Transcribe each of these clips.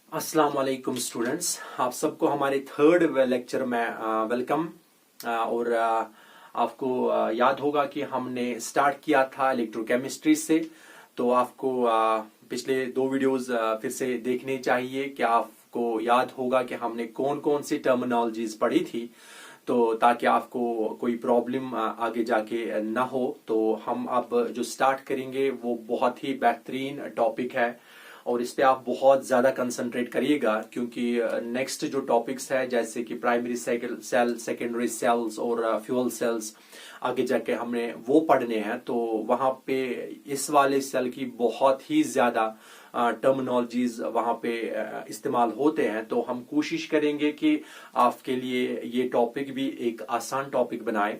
अस्सलाम वालेकुम स्टूडेंट्स, आप सबको हमारे थर्ड लेक्चर में वेलकम। और आपको याद होगा कि हमने स्टार्ट किया था इलेक्ट्रोकेमिस्ट्री से। तो आपको पिछले दो वीडियोस फिर से देखने चाहिए कि आपको याद होगा कि हमने कौन कौन सी टर्मिनोलॉजीज पढ़ी थी, तो ताकि आपको कोई प्रॉब्लम आगे जाके ना हो। तो हम अब जो स्टार्ट करेंगे वो बहुत ही बेहतरीन टॉपिक है और इस पे आप बहुत ज्यादा कंसंट्रेट करिएगा, क्योंकि नेक्स्ट जो टॉपिक्स है जैसे कि प्राइमरी सेल, सेकेंडरी सेल्स और फ्यूल सेल्स आगे जाके हमने वो पढ़ने हैं। तो वहां पे इस वाले सेल की बहुत ही ज्यादा टर्मिनोलॉजीज वहां पे इस्तेमाल होते हैं। तो हम कोशिश करेंगे कि आपके लिए ये टॉपिक भी एक आसान टॉपिक बनाए।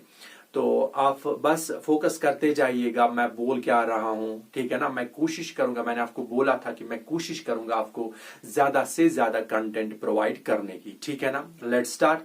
तो आप बस फोकस करते जाइएगा मैं बोल क्या रहा हूं, ठीक है ना। मैं कोशिश करूंगा, मैंने आपको बोला था कि मैं कोशिश करूंगा आपको ज्यादा से ज्यादा कंटेंट प्रोवाइड करने की, ठीक है ना। Let's start.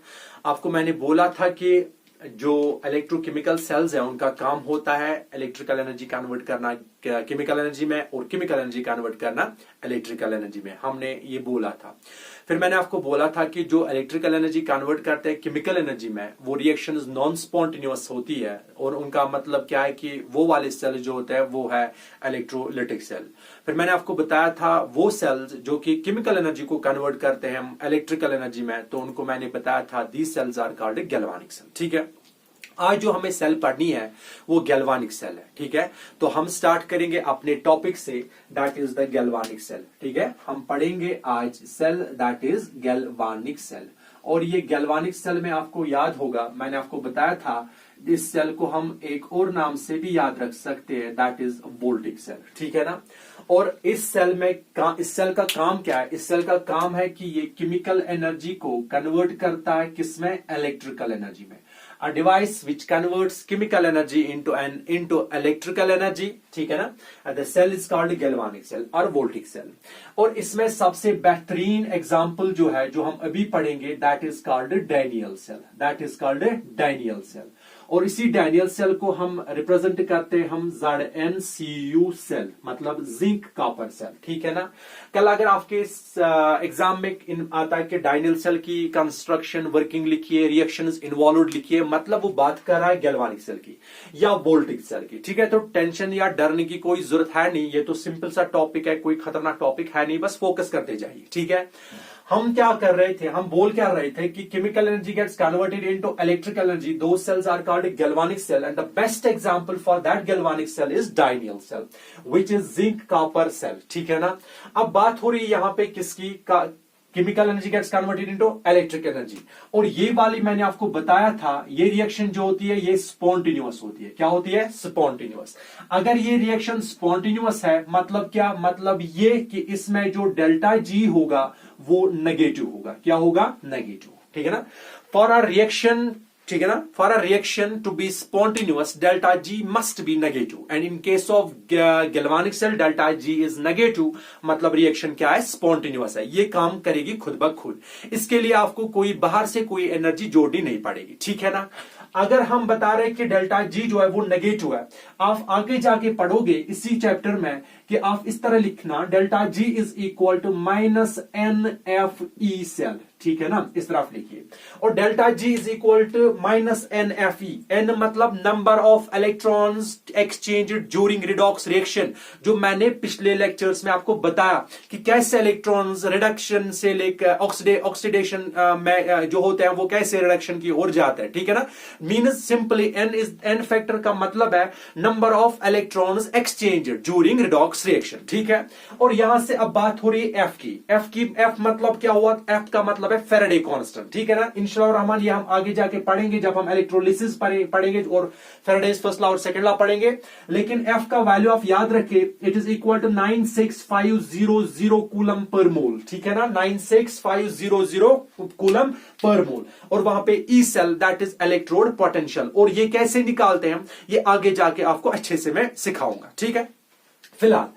आपको मैंने बोला था कि जो इलेक्ट्रोकेमिकल सेल्स है उनका काम होता है इलेक्ट्रिकल एनर्जी कन्वर्ट करना केमिकल एनर्जी में और केमिकल एनर्जी कन्वर्ट करना इलेक्ट्रिकल एनर्जी में, हमने ये बोला था। फिर मैंने आपको बोला था कि जो इलेक्ट्रिकल एनर्जी कन्वर्ट करते हैं केमिकल एनर्जी में वो रिएक्शंस नॉन स्पॉन्टेनियस होती है, और उनका मतलब क्या है कि वो वाले सेल जो होते हैं वो है इलेक्ट्रोलिटिक सेल। फिर मैंने आपको बताया था वो सेल्स जो कि केमिकल एनर्जी को कन्वर्ट करते हैं इलेक्ट्रिकल एनर्जी में, तो उनको मैंने बताया था these cells are called galvanic cell, ठीक है। आज जो हमें सेल पढ़नी है वो गैल्वानिक सेल है, ठीक है। तो हम स्टार्ट करेंगे अपने टॉपिक से, that is the galvanic cell, ठीक है। हम पढ़ेंगे आज cell that is galvanic cell. और ये गैल्वानिक सेल में आपको याद होगा मैंने आपको बताया था इस सेल को हम एक और नाम से भी याद रख सकते हैं, दैट इज वोल्टिक सेल, ठीक है ना। और इस सेल का काम क्या है? इस सेल का काम है कि ये केमिकल एनर्जी को कन्वर्ट करता है किसमें? इलेक्ट्रिकल एनर्जी में। A device which converts chemical energy into electrical energy, ठीक है ना। The cell is called galvanic cell और voltaic cell। और इसमें सबसे बेहतरीन एग्जाम्पल जो है जो हम अभी पढ़ेंगे that is called Daniell cell, that is called Daniell cell. और इसी डैनियल सेल को हम रिप्रेजेंट करते हैं हम ZnCu सेल, मतलब जिंक कॉपर सेल, ठीक है ना। कल अगर आपके एग्जाम में आता है कि डैनियल सेल की कंस्ट्रक्शन वर्किंग लिखिए, रिएक्शंस इन्वॉल्व लिखिए, मतलब वो बात कर रहा है गैल्वानिक सेल की या वोल्टिक सेल की, ठीक है। तो टेंशन या डरने की कोई जरूरत है नहीं, ये तो सिंपल सा टॉपिक है, कोई खतरनाक टॉपिक है नहीं, बस फोकस करते जाइए, ठीक है। हम क्या कर रहे थे, हम बोल क्या रहे थे कि chemical energy gets converted into electrical energy, those cells are called galvanic cell and the best example for that galvanic cell is Daniell cell which is zinc copper cell, ठीक है ना। अब बात हो रही है यहां पे किसकी? Chemical energy gets converted into electric energy. और ये वाली मैंने आपको बताया था ये रिएक्शन जो होती है ये स्पॉन्टेनियस होती है। क्या होती है? स्पॉन्टेनियस। अगर ये रिएक्शन स्पॉन्टेनियस है मतलब क्या? मतलब ये कि इसमें जो डेल्टा जी होगा वो नेगेटिव होगा। क्या होगा? नेगेटिव, ठीक है ना। फॉर अ रिएक्शन, ठीक है ना, for a reaction to be spontaneous delta G must be negative and in case of galvanic cell delta G is negative, मतलब रिएक्शन क्या है? स्पॉन्टेनियस है, ये काम करेगी खुद ब खुद। इसके लिए आपको कोई बाहर से कोई एनर्जी जोड़नी नहीं पड़ेगी, ठीक है ना। अगर हम बता रहे कि डेल्टा जी जो है वो नेगेटिव है, आप आगे जाके पढ़ोगे इसी चैप्टर में कि आप इस तरह लिखना delta G is equal to -NFe cell, ठीक है ना, इस तरफ लिखिए। और delta G is equal to -NFe, N मतलब number of electrons exchange during redox reaction, जो मैंने पिछले लेक्चर्स में आपको बताया कि कैसे इलेक्ट्रॉन्स रिडक्शन से लेकर ऑक्सीडेशन में जो होते हैं वो कैसे रिडक्शन की ओर जाते हैं, ठीक है ना। मीन्स सिंपली एन फैक्टर का मतलब है number of electrons exchange during redox reaction, ठीक है। और यहां से अब बात हो रही है एफ की। एफ मतलब क्या हुआ? एफ का मतलब है फैराडे कांस्टेंट, ठीक है ना। इंशाअल्लाह रहमान ये हम आगे जाके पढ़ेंगे जब हम इलेक्ट्रोलिसिस पढ़ेंगे और फैराडेज फर्स्ट लॉ और सेकंड लॉ पढ़ेंगे। लेकिन एफ का वैल्यू आप याद रखिए, it is equal to 96500 coulomb per mole, ठीक है ना, 96500 कूलम पर मोल। और वहां पे E cell that is electrode potential, और ये कैसे निकालते हैं ये आगे जाके आपको अच्छे से मैं सिखाऊंगा, ठीक है। फिलहाल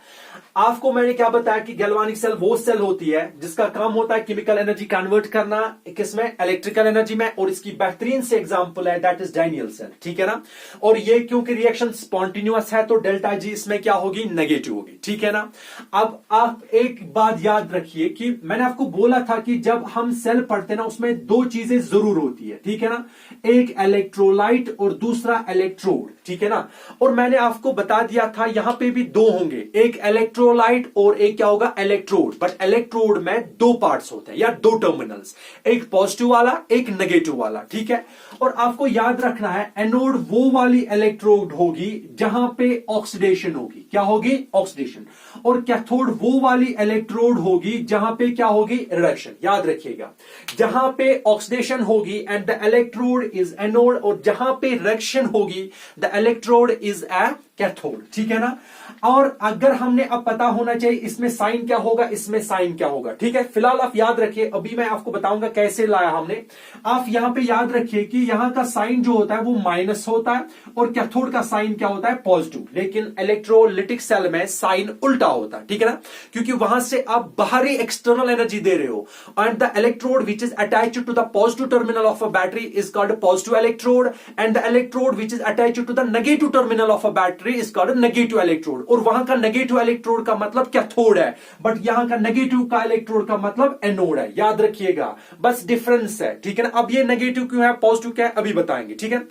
आपको मैंने क्या बताया कि गैल्वानिक सेल वो सेल होती है जिसका काम होता है केमिकल एनर्जी कन्वर्ट करना किसमें, इलेक्ट्रिकल एनर्जी में, और इसकी बेहतरीन से एग्जांपल है दैट इज डायनियल सेल, ठीक है ना। और ये क्योंकि रिएक्शन स्पॉन्टिन्यूअस है तो डेल्टा जी इसमें क्या होगी, नेगेटिव होगी, ठीक है ना। अब आप एक बात याद रखिए कि मैंने आपको बोला था कि जब हम सेल पढ़ते ना उसमें दो चीजें जरूर होती है, ठीक है ना, एक इलेक्ट्रोलाइट और दूसरा इलेक्ट्रोड, ठीक है ना। और मैंने आपको बता दिया था यहां पे भी दो होंगे, एक इलेक्ट्रोलाइट और एक क्या होगा, इलेक्ट्रोड। बट इलेक्ट्रोड में दो पार्ट्स होते हैं या दो टर्मिनल्स, एक पॉजिटिव वाला एक नेगेटिव वाला, ठीक है। और आपको याद रखना है एनोड वो वाली इलेक्ट्रोड होगी जहां पे ऑक्सीडेशन होगी, क्या होगी, ऑक्सीडेशन। और कैथोड वो वाली इलेक्ट्रोड होगी जहां पे क्या होगी, रिडक्शन। याद रखिएगा, जहां पे ऑक्सीडेशन होगी and the electrode is anode, और जहां पे रिडक्शन होगी the electrode is a cathode, ठीक है ना। और अगर हमने अब पता होना चाहिए इसमें साइन क्या होगा, इसमें साइन क्या होगा, ठीक है। फिलहाल आप याद रखिए, अभी मैं आपको बताऊंगा कैसे लाया हमने। आप यहां पे याद रखिए कि यहां का साइन जो होता है वो माइनस होता है और कैथोड का साइन क्या होता है, पॉजिटिव। लेकिन इलेक्ट्रोलिटिक सेल में साइन उल्टा होता है, ठीक है ना, क्योंकि वहां से आप बाहरी एक्सटर्नल एनर्जी दे रहे हो and the electrode which is attached to the positive terminal of a battery is called positive electrode and the electrode which is attached to the negative terminal of a battery is called negative electrode. और वहां का negative electrode का मतलब cathode है, but यहां का negative का electrode का मतलब एनोड है। याद रखिएगा, बस डिफरेंस है, ठीक है ना। अब ये नेगेटिव क्यों है, पॉजिटिव क्या है, अभी बताएंगे, ठीक है।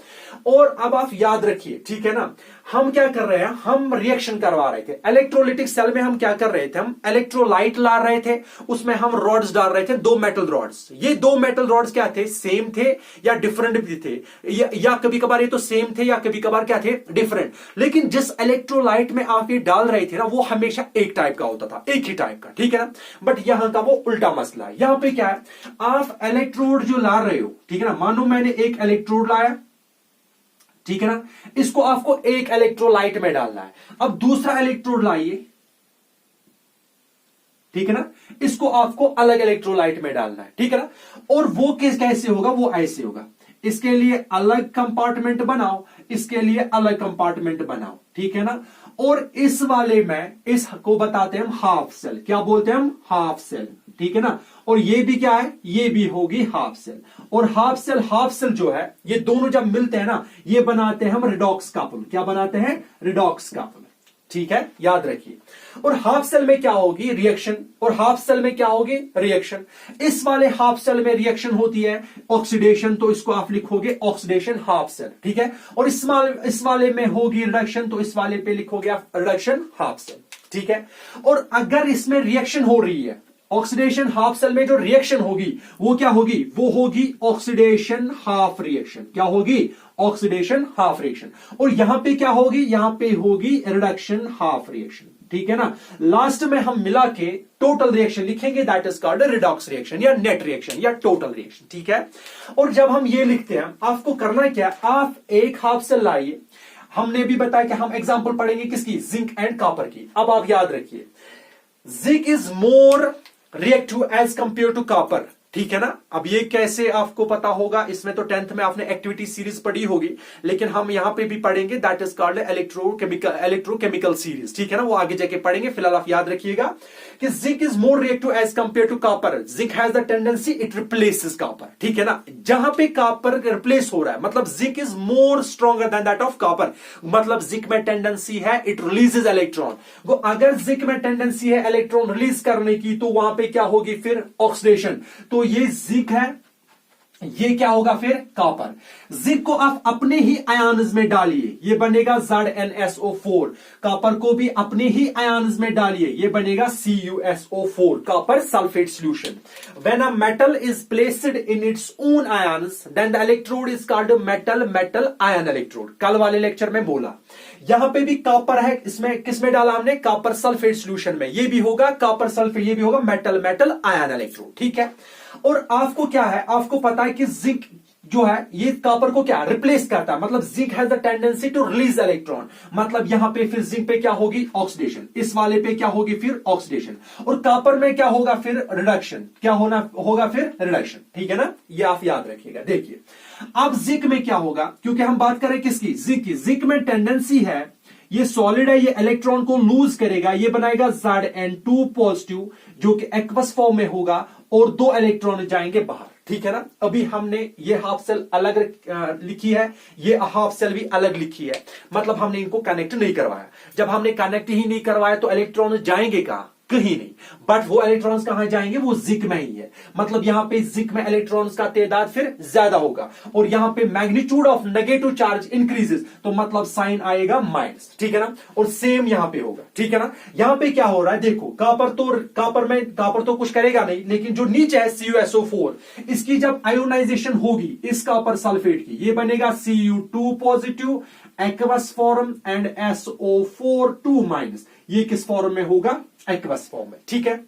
और अब आप याद रखिए, ठीक है ना, हम क्या कर रहे हैं, हम रिएक्शन करवा रहे थे इलेक्ट्रोलिटिक सेल में। हम क्या कर रहे थे, हम इलेक्ट्रोलाइट ला रहे थे, उसमें हम रॉड्स डाल रहे थे, दो मेटल रॉड्स। ये दो मेटल रॉड्स क्या थे, सेम थे या डिफरेंट भी थे, या कभी कभार ये तो सेम थे या कभी कभार क्या थे, डिफरेंट। लेकिन जिस इलेक्ट्रोलाइट में आप ये डाल रहे थे ना वो हमेशा एक टाइप का होता था, एक ही टाइप का, ठीक है ना। बट यहां का वो उल्टा मसला है। यहां पे क्या है, आप इलेक्ट्रोड जो ला रहे हो, ठीक है ना, मानो मैंने एक इलेक्ट्रोड लाया, ठीक है ना, इसको आपको एक इलेक्ट्रोलाइट में डालना है। अब दूसरा इलेक्ट्रोड लाइए, ठीक है ना, इसको आपको अलग इलेक्ट्रोलाइट में डालना है, ठीक है ना। और वो कैसे होगा, वो ऐसे होगा, इसके लिए अलग कंपार्टमेंट बनाओ, इसके लिए अलग कंपार्टमेंट बनाओ, ठीक है ना। और इस वाले में इसको बताते हैं हम हाफ सेल, क्या बोलते हैं हम, हाफ सेल, ठीक है ना। और ये भी क्या है, ये भी होगी हाफ सेल। और हाफ सेल जो है, ये दोनों जब मिलते हैं ना ये बनाते हैं हम रिडॉक्स कपल, क्या बनाते हैं, रिडॉक्स कपल, ठीक है, याद रखिए। और हाफ सेल में क्या होगी, रिएक्शन, और हाफ सेल में क्या होगी, रिएक्शन। इस वाले हाफ सेल में रिएक्शन होती है ऑक्सीडेशन, तो इसको आप लिखोगे ऑक्सीडेशन हाफ सेल, ठीक है। और इस वाले में होगी रिडक्शन, तो इस वाले पे लिखोगे आप रिडक्शन हाफ सेल, ठीक है। और अगर इसमें रिएक्शन हो रही है, ऑक्सीडेशन हाफ सेल में जो रिएक्शन होगी वो क्या होगी, वो होगी ऑक्सीडेशन हाफ रिएक्शन, क्या होगी, ऑक्सीडेशन हाफ रिएक्शन। और यहां पे क्या होगी, यहां पे होगी रिडक्शन हाफ रिएक्शन, ठीक है ना। लास्ट में हम मिला के टोटल रिएक्शन लिखेंगे, that is called redox reaction या नेट रिएक्शन या टोटल रिएक्शन, ठीक है। और जब हम ये लिखते हैं आपको करना क्या, आप एक हाफ सेल लाइए। हमने भी बताया कि हम एग्जांपल पढ़ेंगे किसकी, जिंक एंड कॉपर की। अब आप याद रखिए, zinc is more reactive as compare to copper, ठीक है ना। अब ये कैसे आपको पता होगा, इसमें तो 10th में आपने एक्टिविटी सीरीज पढ़ी होगी, लेकिन हम यहां पे भी पढ़ेंगे, that is called electrochemical series, ठीक है ना, वो आगे जाके पढ़ेंगे। फिलहाल आप याद रखिएगा कि zinc is more reactive as compare to copper. Zinc has the tendency it replaces copper, ठीक है ना। जहां पे कॉपर रिप्लेस हो रहा है, मतलब zinc is more stronger than that of copper, मतलब जिंक में टेंडेंसी है इट रिलीजेस इलेक्ट्रॉन। वो अगर जिंक में टेंडेंसी है इलेक्ट्रॉन रिलीज करने की, तो वहां पे क्या होगी फिर, ऑक्सीडेशन। तो ये जिंक है, ये क्या होगा फिर, कॉपर। जिंक को आप अपने ही आयन्स में डालिए, ये बनेगा ZnSO4। कॉपर को भी अपने ही आयन्स में डालिए, ये बनेगा CuSO4, copper sulphate solution. When a metal is placed in its own ions then the electrode is called metal ion electrode. कल वाले लेक्चर में बोला, यहां पे भी कॉपर है, इसमें किसमें डाला हमने, कॉपर सल्फेट सॉल्यूशन में। ये भी होगा कॉपर सल्फेट, ये भी होगा मेटल आयन इलेक्ट्रोड, ठीक है। और आपको क्या है, आपको पता है कि जिंक जो है ये कॉपर को क्या रिप्लेस करता है, मतलब zinc has the tendency to release electron, मतलब यहां पे फिर जिंक पे क्या होगी, ऑक्सीडेशन। इस वाले पे क्या होगी फिर, ऑक्सीडेशन। और कॉपर में क्या होगा फिर, रिडक्शन। क्या होगा फिर, रिडक्शन, ठीक है ना। ये आप याद रखिएगा। देखिए अब जिंक में क्या होगा, क्योंकि हम बात करें किसकी, जिंक की। जिंक में टेंडेंसी है ये सॉलिड है, ये इलेक्ट्रॉन को लूज करेगा, ये बनाएगा Zn2 पॉजिटिव जो कि एक्वस फॉर्म में होगा और 2 इलेक्ट्रॉन जाएंगे बाहर, ठीक है ना। अभी हमने ये हाफ सेल अलग लिखी है, ये हाफ सेल भी अलग लिखी है, मतलब हमने इनको कनेक्ट नहीं करवाया। जब हमने कनेक्ट ही नहीं करवाया तो इलेक्ट्रॉन जाएंगे कहां, कहीं नहीं, बट वो इलेक्ट्रॉन्स कहां जाएंगे, वो जिक में ही है, मतलब यहां पे जिक में इलेक्ट्रॉन्स का तादाद फिर ज्यादा होगा और यहां पे magnitude of negative charge increases, तो मतलब साइन आएगा माइनस, ठीक है ना। और सेम यहां पे होगा, ठीक है ना। यहां पे क्या हो रहा है देखो, कापर तो कुछ करेगा नहीं, लेकिन जो नीचे है CuSO4, इसकी जब आयोनाइजेशन होगी इस कापर सल्फेट की, ये बनेगा Cu2 positive aqueous form and SO4 2-, ये किस फॉर्म में होगा, एक्वस फॉर्म में, ठीक है।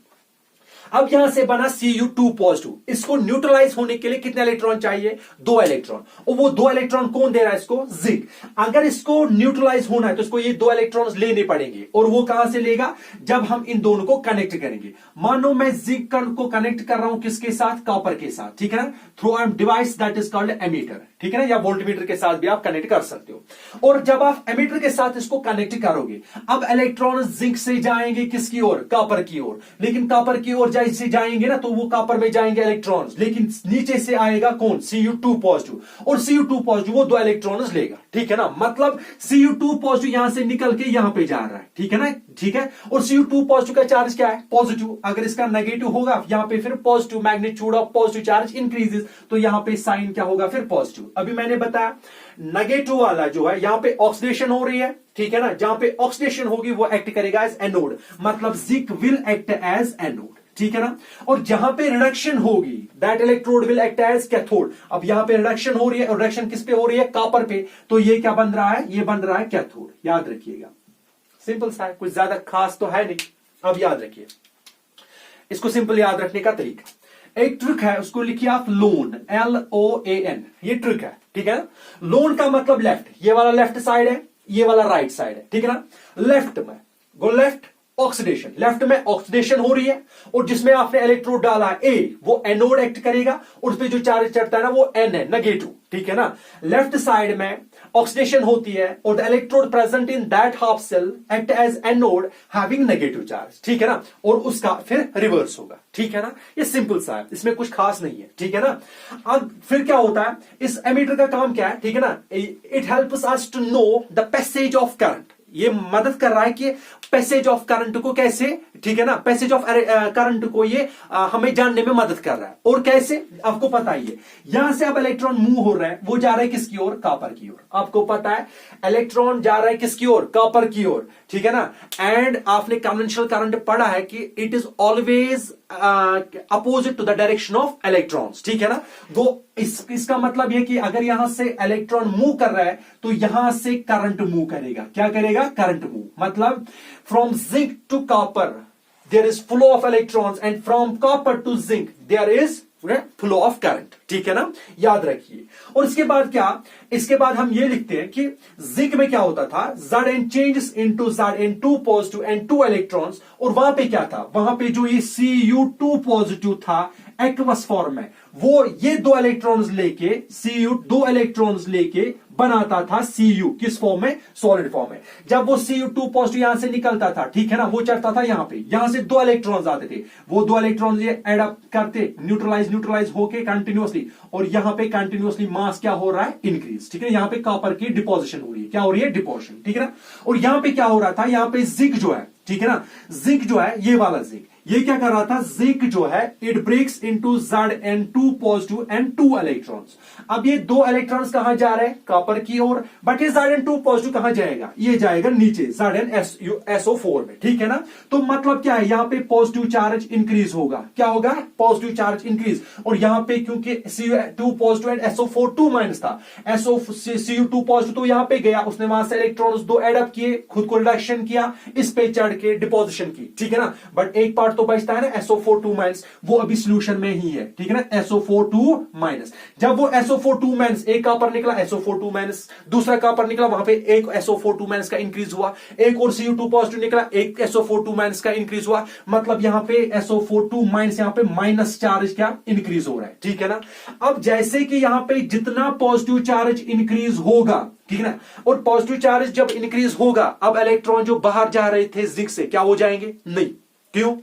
अब यहां से बना Cu2 पॉजिटिव, इसको न्यूट्रलाइज होने के लिए कितने इलेक्ट्रॉन चाहिए, 2 इलेक्ट्रॉन, और वो 2 इलेक्ट्रॉन कौन दे रहा है इसको, जिंक। अगर इसको न्यूट्रलाइज होना है तो इसको ये 2 इलेक्ट्रॉन्स लेने पड़ेंगे, और वो कहां से लेगा, जब हम इन दोनों को कनेक्ट करेंगे। मानो मैं जिंक को कनेक्ट कर रहा हूं किसके साथ, कॉपर के साथ, ठीक है ना, through a device that is called ammeter, ठीक है ना, या वोल्टमीटर के साथ भी आप कनेक्ट कर सकते हो। और जब आप एमीटर के साथ इसको कनेक्ट करोगे, अब इलेक्ट्रॉन जिंक से जाएंगे किसकी ओर, कॉपर की ओर, लेकिन कॉपर की ओर जैसे जाएंगे ना तो वो कॉपर में जाएंगे इलेक्ट्रॉन्स, लेकिन नीचे से आएगा कौन, Cu2 पॉजिटिव, और Cu2 पॉजिटिव वो 2 इलेक्ट्रॉन्स लेगा, ठीक है ना। मतलब Cu2 पॉजिटिव यहां से निकल के यहां पे जा रहा है, ठीक है ना, ठीक है। और Cu2 पॉजिटिव का चार्ज क्या है, पॉजिटिव, अगर इसका नेगेटिव होगा यहां पे फिर positive, magnitude of positive charge increases, तो यहां पे साइन क्या होगा, फिर पॉजिटिव। अभी मैंने बताया नेगेटिव वाला जो है यहां पे ऑक्सीडेशन हो रही है, ठीक है ना, जहां पे ऑक्सीडेशन होगी वो एक्ट करेगा एज एनोड, मतलब zinc will act as anode, ठीक है ना। और जहां पे रिडक्शन होगी that electrode will act as cathode. अब यहां पे रिडक्शन हो रही है, और रिडक्शन किस पे हो रही है, कॉपर पे, तो ये क्या बन रहा है, ये बन रहा है कैथोड, याद रखिएगा। सिंपल सा है, कुछ ज्यादा खास तो है नहीं। अब याद रखिए, इसको सिंपल याद रखने का तरीका, एक ट्रिक है, उसको लिखिए आप लोन, LOAN, ये ट्रिक है, ठीक है ना। लोन का मतलब लेफ्ट, ये वाला लेफ्ट साइड है, ये वाला राइट साइड है, ठीक है ना। लेफ्ट में गो, लेफ्ट ऑक्सीडेशन, लेफ्ट में ऑक्सीडेशन हो रही है, और जिसमें आपने इलेक्ट्रोड डाला है A, वो एनोड एक्ट करेगा, और उस पर जो चार्ज चढ़ता है ना वो N है, नेगेटिव, ठीक है ना। लेफ्ट साइड में ऑक्सीडेशन होती है और the electrode present in that half cell act as anode having negative charge, ठीक है ना, और उसका फिर रिवर्स होगा, ठीक है ना। ये सिंपल सा है, इसमें कुछ खास नहीं है, ठीक है ना। अब फिर क्या होता है, इस एमीटर का काम क्या है, ठीक है ना, it helps us to know the passage of current, ये मदद कर रहा है कि पैसेज ऑफ करंट को कैसे, ठीक है ना, पैसेज ऑफ करंट को ये हमें जानने में मदद कर रहा है। और कैसे, आपको पता ही है, यहां से अब इलेक्ट्रॉन मूव हो रहा है, वो जा रहा है किसकी ओर, कॉपर की ओर। आपको पता है इलेक्ट्रॉन जा रहा है किसकी ओर, कॉपर की ओर, ठीक है ना। एंड आपने कन्वेंशनल करंट पढ़ा है कि it is always opposite to the direction of electrons, ठीक है ना। वो इसका मतलब यह कि अगर यहां से इलेक्ट्रॉन मूव कर रहा है तो यहां से करंट मूव करेगा, क्या करेगा, करंट मूव, मतलब from zinc to copper there is flow of electrons and from copper to zinc there is flow of current, ठीक है ना, याद रखिए। और इसके बाद क्या, इसके बाद हम ये लिखते हैं कि जिंक में क्या होता था, Zn changes into Zn2 positive and 2 electrons, और वहां पे क्या था, वहां पे जो ये Cu2 पॉजिटिव था एक्वस फॉर्म में, वो ये 2 इलेक्ट्रॉन्स लेके Cu2 इलेक्ट्रॉन्स लेके बनाता था Cu, किस फॉर्म में, सॉलिड फॉर्म में। जब वो Cu2 पॉजिटिव यहां से निकलता था, ठीक है ना, वो चढ़ता था यहां पे, यहां से 2 इलेक्ट्रॉन्स आते थे, वो 2 इलेक्ट्रॉन्स ये एड अप करते, न्यूट्रलाइज होके कंटिन्यूअसली, और यहां पे कंटिन्यूअसली मास क्या हो रहा है, इंक्रीज, ठीक है। यहां पे कॉपर की डिपोजिशन हो रही है, क्या हो रही है, डिपोजिशन, ठीक है ना। और यहां पे क्या हो रहा था, यहां पे जिंक जो है, ठीक है ना, जिंक जो है, ये वाला जिंक, ये क्या कर रहा था, जिंक जो है it breaks into Zn2 positive and 2 electrons. अब ये 2 इलेक्ट्रॉन्स कहां जा रहे हैं, कॉपर की ओर, बट ये Zn2 पॉजिटिव कहां जाएगा, ये जाएगा नीचे ZnSO4 में, ठीक है ना। तो मतलब क्या है, यहां पे पॉजिटिव चार्ज इंक्रीज होगा, क्या होगा, पॉजिटिव चार्ज इंक्रीज, और यहां पे क्योंकि Cu2 पॉजिटिव एंड SO4 2- था, Cu2 पॉजिटिव तो यहां पे गया, उसने वहां से इलेक्ट्रॉन्स 2 एड अप किए, खुद को रिडक्शन किया, इस पे चढ़ के डिपोजिशन की, ठीक है ना। बट एक पार्ट तो बचता है ना SO4 2-, वो अभी सोल्यूशन में ही है, ठीक है ना, SO4 2-। जब वो SO4 2-, एक कॉपर निकला SO4 2-, दूसरा कॉपर निकला, वहां पे एक SO4 2- का इंक्रीज हुआ, एक और Cu2 पॉजिटिव निकला, एक SO4 2- का इंक्रीज हुआ, मतलब यहां पे SO4 2-, यहां पे माइनस चार्ज क्या इंक्रीज हो रहा है, ठीक है ना। अब जैसे कि यहां पे जितना पॉजिटिव चार्ज इंक्रीज होगा, ठीक है ना, और पॉजिटिव चार्ज जब इंक्रीज होगा, अब इलेक्ट्रॉन जो बाहर जा रहे थे जिंक से, क्या हो जाएंगे? नहीं। क्यों?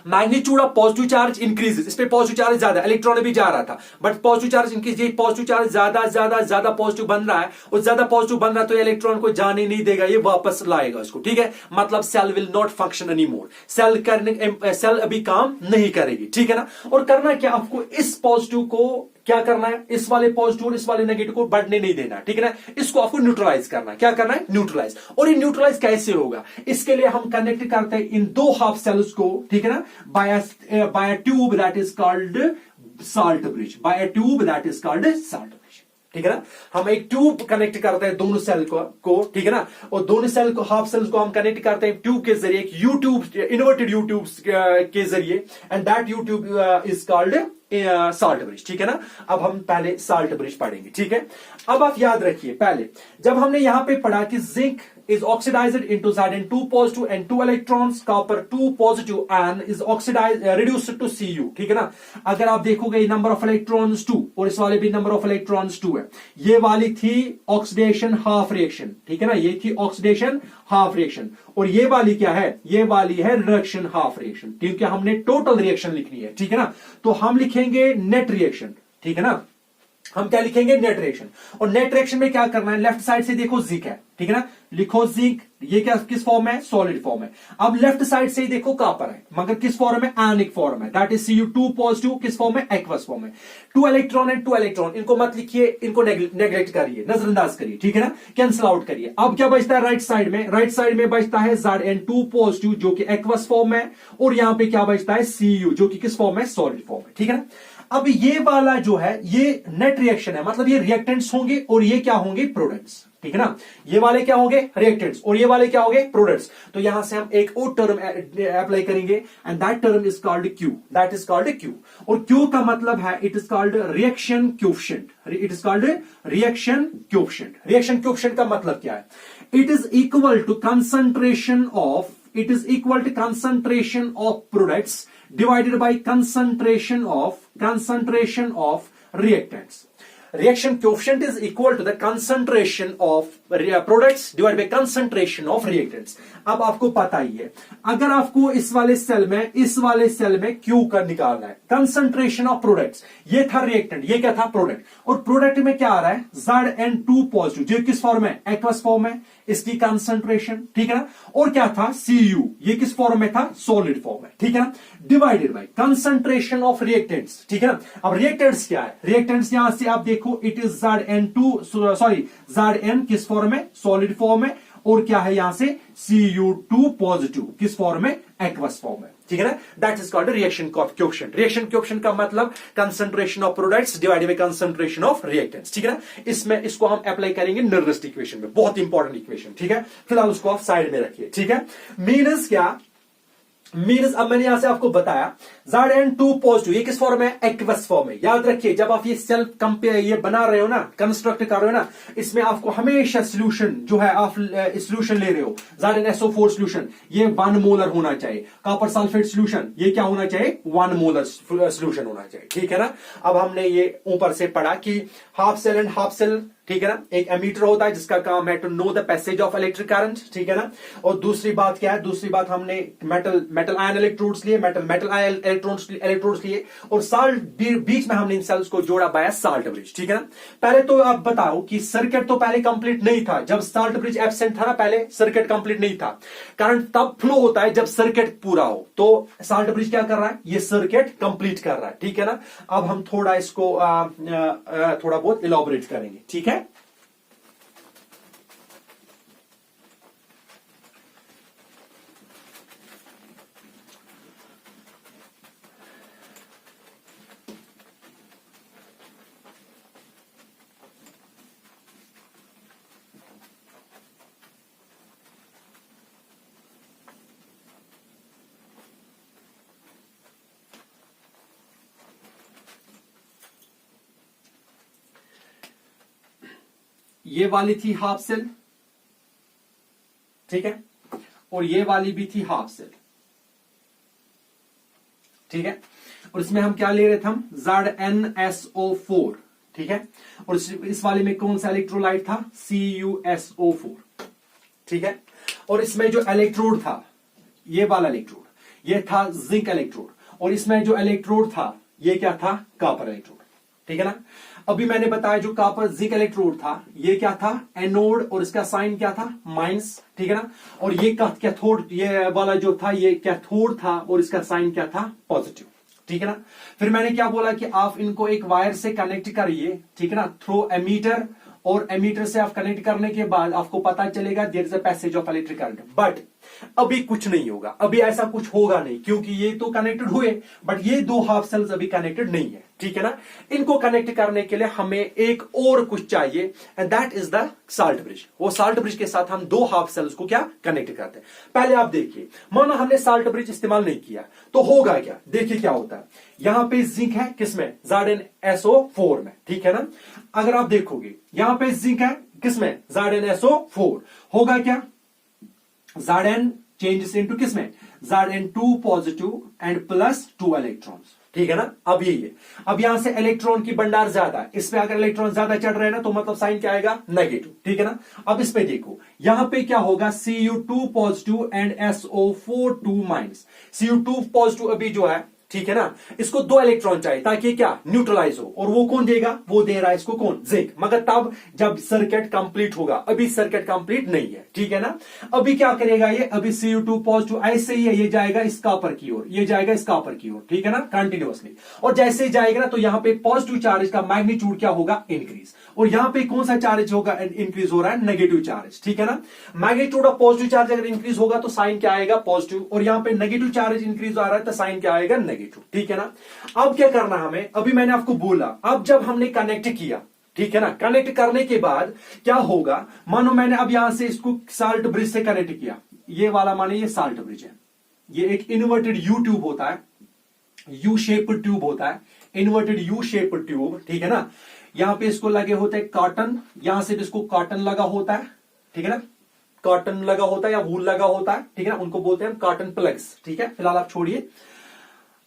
Magnitude of positive charge increases, इस पे पॉजिटिव चार्ज ज्यादा, इलेक्ट्रॉन भी जा रहा था, बट पॉजिटिव चार्ज इंक्रीज, ये पॉजिटिव चार्ज ज्यादा ज्यादा ज्यादा पॉजिटिव बन रहा है, और ज्यादा पॉजिटिव बन रहा है तो इलेक्ट्रॉन को जाने नहीं देगा, ये वापस लाएगा उसको, ठीक है। मतलब cell will not function any more, cell अभी काम नहीं करेगी, ठीक है ना। और करना क्या आपको, इस पॉजिटिव को क्या करना है, इस वाले पॉजिटिव और इस वाले नेगेटिव को बढ़ने नहीं देना, ठीक है ना, इसको आपको न्यूट्रलाइज करना है। क्या करना है? न्यूट्रलाइज। और ये न्यूट्रलाइज कैसे होगा? इसके लिए हम कनेक्ट करते हैं इन दो हाफ सेल्स को, ठीक है ना, by a tube that is called salt bridge, by a tube that is called salt bridge, ठीक है ना। हम एक ट्यूब कनेक्ट करते हैं दोनों सेल को, ठीक है ना, और दोनों सेल को, हाफ सेल्स को हम कनेक्ट करते हैं ट्यूब के जरिए, एक you tube, inverted you tube के जरिए, and that you tube is called salt bridge, ठीक है ना। अब हम पहले साल्ट ब्रिज पढ़ेंगे, ठीक है। अब आप याद रखिए, पहले जब हमने यहां पे पढ़ा कि zinc is oxidized into Zn2 positive and 2 electrons, copper 2 positive and is oxidized reduced to Cu, ठीक है ना। अगर आप देखोगे नंबर ऑफ इलेक्ट्रॉन्स 2 और इस वाले भी नंबर ऑफ इलेक्ट्रॉन्स 2 है, ये वाली थी ऑक्सीडेशन हाफ रिएक्शन, ठीक है ना, ये थी ऑक्सीडेशन हाफ रिएक्शन, और ये वाली क्या है? ये वाली है रिडक्शन हाफ रिएक्शन, क्योंकि हमने टोटल रिएक्शन लिखनी है, ठीक है ना। तो हम लिखेंगे नेट रिएक्शन, ठीक है ना, हम क्या लिखेंगे? Net reaction. और नेट रिएक्शन में क्या करना है? लेफ्ट साइड से देखो जिंक है, ठीक है ना, लिखो जिंक, ये क्या किस फॉर्म है? सॉलिड फॉर्म है। अब लेफ्ट साइड से ही देखो कॉपर है, मगर किस फॉर्म है? आयनिक फॉर्म है, दैट इज Cu2 पॉजिटिव, किस फॉर्म है? एक्वस फॉर्म है। 2 इलेक्ट्रॉन है, 2 इलेक्ट्रॉन, इनको मत लिखिए, इनको नेग्लेक्ट करिए, नजरअंदाज करिए, ठीक है ना, कैंसिल आउट करिए। अब क्या बचता है राइट साइड में? राइट साइड में बचता है Zn2 पॉजिटिव जो कि एक्वस फॉर्म है, और यहां पे क्या बचता है? Cu जो कि किस फॉर्म है? सॉलिड फॉर्म है, ठीक है ना। अब ये वाला जो है ये नेट रिएक्शन है, मतलब ये रिएक्टेंट्स होंगे और ये क्या होंगे? प्रोडक्ट्स, ठीक है ना। ये वाले क्या होंगे? रिएक्टेंट्स, और ये वाले क्या होंगे? प्रोडक्ट्स। तो यहां से हम एक और टर्म अप्लाई करेंगे, and that term is called Q, that is called Q. और क्यू का मतलब है, it is called reaction coefficient, it is called reaction coefficient. Reaction coefficient का मतलब क्या है? It is equal to concentration of, it is equal to concentration of products divided by concentration of reactants. Reaction coefficient is equal to the concentration of products divided by concentration of reactants. अब आपको पता ही है, अगर आपको इस वाले cell में Q का निकालना है, कंसंट्रेशन ऑफ प्रोडक्ट्स, ये था रिएक्टेंट, ये क्या था? प्रोडक्ट। और प्रोडक्ट में क्या आ रहा है? Zn2 पॉजिटिव, जो किस फॉर्म है? एक्वस फॉर्म है, इसकी कंसंट्रेशन, ठीक है ना। और क्या था? Cu, ये किस फॉर्म में था? सॉलिड फॉर्म है, ठीक है ना, divided by concentration of reactants, ठीक है ना। अब रिएक्टेंट्स क्या है? रिएक्टेंट्स यहां से आप देखो, इट इज Zn किस फॉर्म में? सॉलिड फॉर्म है, और क्या है यहां से? Cu2 पॉजिटिव, किस फॉर्म में? एक्वस फॉर्म है, ठीक है ना। That is called reaction coefficient. Reaction coefficient का मतलब concentration of products divided by concentration of reactants, ठीक है ना। इसमें इसको हम अप्लाई करेंगे नर्वस इक्वेशन में, बहुत इंपॉर्टेंट इक्वेशन, ठीक है। फिलहाल उसको आप साइड में रखिए, ठीक है। मीनस क्या? मीन्स अब मैंने यहां से आपको बताया Zn2 पॉजिटिव, ये किस फॉर्म है? एक्वस फॉर्म है। याद रखिए, जब आप ये सेल कंपेयर ये बना रहे हो ना, कंस्ट्रक्ट कर रहे हो ना, इसमें आपको हमेशा सोल्यूशन जो है, आप सोल्यूशन ले रहे हो ZnSO4 सोल्यूशन, ये 1 मोलर होना चाहिए। कॉपर सल्फेट सोल्यूशन, ये क्या होना चाहिए? 1 मोलर सोल्यूशन होना चाहिए, ठीक है ना। अब हमने ये ऊपर से पढ़ा कि half cell and half cell, ठीक है ना, एक एमीटर होता है जिसका काम है to know the passage of electric current, ठीक है ना। और दूसरी बात क्या है? दूसरी बात हमने मेटल आयन इलेक्ट्रोड्स लिए, मेटल आयन इलेक्ट्रोड्स लिए, और साल्ट बीच में हमने इन सेल्स को जोड़ा बाय साल्ट ब्रिज, ठीक है ना। पहले तो आप बताओ कि सर्किट तो पहले कंप्लीट नहीं था, जब साल्ट ब्रिज एब्सेंट था ना, पहले सर्किट कंप्लीट नहीं था। करंट तब फ्लो होता है जब सर्किट पूरा हो, तो साल्ट ब्रिज क्या कर रहा है? ये सर्किट कंप्लीट कर रहा है, ठीक है ना। अब हम थोड़ा इसको थोड़ा बहुत इलॉबरेट करेंगे, ठीक है। ये वाली थी हाफ सेल, ठीक है, और ये वाली भी थी हाफ सेल, ठीक है, और इसमें हम क्या ले रहे थे, हम ZnSO4, ठीक है, और इस वाले में कौन सा इलेक्ट्रोलाइट था, CuSO4, ठीक है, और इसमें जो इलेक्ट्रोड था, ये वाला इलेक्ट्रोड, ये था जिंक इलेक्ट्रोड, और इसमें जो इलेक्ट्रोड था ये क्या था, कॉपर इलेक्ट्रोड, ठीक है ना। अभी मैंने बताया जो कॉपर जिंक इलेक्ट्रोड था ये क्या था, एनोड, और इसका साइन क्या था, माइनस, ठीक है ना, और ये कैथोड, ये वाला जो था ये कैथोड था, और इसका साइन क्या था, पॉजिटिव, ठीक है ना। फिर मैंने क्या बोला कि आप इनको एक वायर से कनेक्ट करिए, ठीक है ना, थ्रू एमीटर, और एमीटर से आप कनेक्ट करने के बाद आपको पता चलेगा there is a passage of electric current. But अभी कुछ नहीं होगा, अभी ऐसा कुछ होगा नहीं, क्योंकि ये तो कनेक्टेड हुए बट ये दो हाफ सेल्स अभी कनेक्टेड नहीं है, ठीक है ना। इनको कनेक्ट करने के लिए हमें एक और कुछ चाहिए, and that is the salt bridge. वो साल्ट ब्रिज के साथ हम दो हाफ सेल्स को क्या कनेक्ट करते हैं। पहले आप देखिए, मानो हमने साल्ट ब्रिज इस्तेमाल नहीं किया तो होगा क्या, देखिए क्या होता है। यहां पे जिंक है किसमें, ZnSO4 में, ठीक है ना। अगर आप देखोगे यहां पे जिंक है किसमें, ZnSO4, होगा क्या, Zn चेंजेस इनटू किसमें, Zn2 positive and plus 2 electrons, ठीक है ना। अब यही है, अब यहां से इलेक्ट्रॉन की भंडार ज्यादा है, इसमें अगर इलेक्ट्रॉन ज्यादा चढ़ रहे हैं ना तो मतलब साइन क्या आएगा, नेगेटिव, ठीक है ना। अब इस पे देखो, यहां पे क्या होगा, Cu2 positive and SO4 2 minus. Cu2 positive अभी जो है, ठीक है ना, इसको दो इलेक्ट्रॉन चाहिए ताकि क्या, न्यूट्रलाइज हो, और वो कौन देगा, वो दे रहा है इसको कौन, जिंक, मगर तब जब सर्किट कंप्लीट होगा, अभी सर्किट कंप्लीट नहीं है, ठीक है ना। अभी क्या करेगा ये, अभी Cu2 पॉजिटिव ऐसे ही है, ये जाएगा इस कॉपर की ओर, ये जाएगा इस कॉपर की ओर, ठीक है ना, कंटिन्यूअसली, और जैसे ही जाएगा ना तो यहां पे पॉजिटिव चार्ज का मैग्नीट्यूड क्या होगा, इंक्रीज, और यहां पे कौन सा चार्ज होगा, इंक्रीज हो रहा है, नेगेटिव चार्ज, ठीक है ना। मैग्नीट्यूड ऑफ पॉजिटिव चार्ज अगर इंक्रीज होगा तो साइन क्या आएगा, पॉजिटिव, और यहां पे नेगेटिव चार्ज इंक्रीज आ रहा है तो साइन क्या आएगा, नेगेटिव, ठीक है ना। अब क्या करना हमें, अभी मैंने आपको बोला, अब जब हमने कनेक्ट किया, ठीक है ना, कनेक्ट करने के बाद क्या होगा, मानो मैंने अब यहां से इसको साल्ट ब्रिज से कनेक्ट किया, ये वाला माने ये साल्ट ब्रिज है, ये एक इन्वर्टेड यू ट्यूब होता है, यू शेप्ड ट्यूब होता है, इन्वर्टेड यू शेप्ड ट्यूब, ठीक है ना। यहां पे इसको लगे होते हैं कॉटन, यहां से भी इसको कॉटन लगा होता है, ठीक है ना, कॉटन लगा होता है या वूल लगा होता है, ठीक है ना, उनको बोलते हैं कॉटन प्लग्स, ठीक है। फिलहाल आप छोड़िए,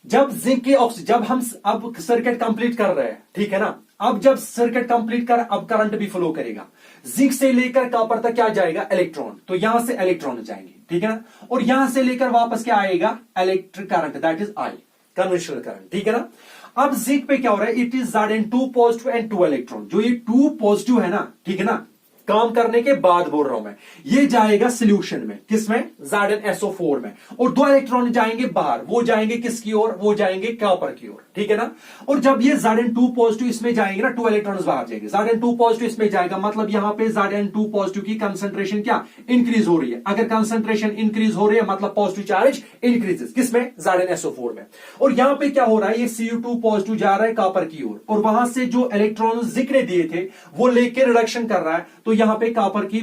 जब जिंक की ऑक्सीजन, जब हम अब सर्किट कंप्लीट कर रहे हैं, ठीक है ना, अब जब सर्किट कंप्लीट कर, अब करंट भी फ्लो करेगा, जिंक से लेकर कॉपर तक क्या जाएगा, इलेक्ट्रॉन, तो यहां से इलेक्ट्रॉन जाएंगे, ठीक है ना, और यहां से लेकर वापस क्या आएगा, electric current, that is I, conventional current, ठीक है ना। अब जिंक पे क्या हो रहा है, it is Zn2 positive and 2 electron, जो ये 2 पॉजिटिव है ना, ठीक है ना, काम करने के बाद बोल रहा हूं मैं, ये जाएगा सोल्यूशन में, किसमें, ZnSO4 में, और 2 इलेक्ट्रॉन जाएंगे बाहर, वो जाएंगे किसकी ओर, वो जाएंगे कॉपर की ओर, ठीक है ना। और जब ये Zn2 पॉजिटिव इसमें जाएंगे ना, 2 इलेक्ट्रॉन बाहर जाएंगे, Zn2 पॉजिटिव इसमें जाएगा, मतलब यहां पे Zn2 पॉजिटिव की कंसंट्रेशन क्या, इंक्रीज हो रही है। अगर कंसंट्रेशन इंक्रीज हो रही है मतलब पॉजिटिव चार्ज इंक्रीजेस, किसमें, ZnSO4 में। और यहां पे क्या हो रहा है, ये Cu2 पॉजिटिव जा रहा है कॉपर की ओर, और वहां से जो इलेक्ट्रॉन जिंक ने दिए थे वो लेके रिडक्शन कर रहा है, तो यहां पे कॉपर की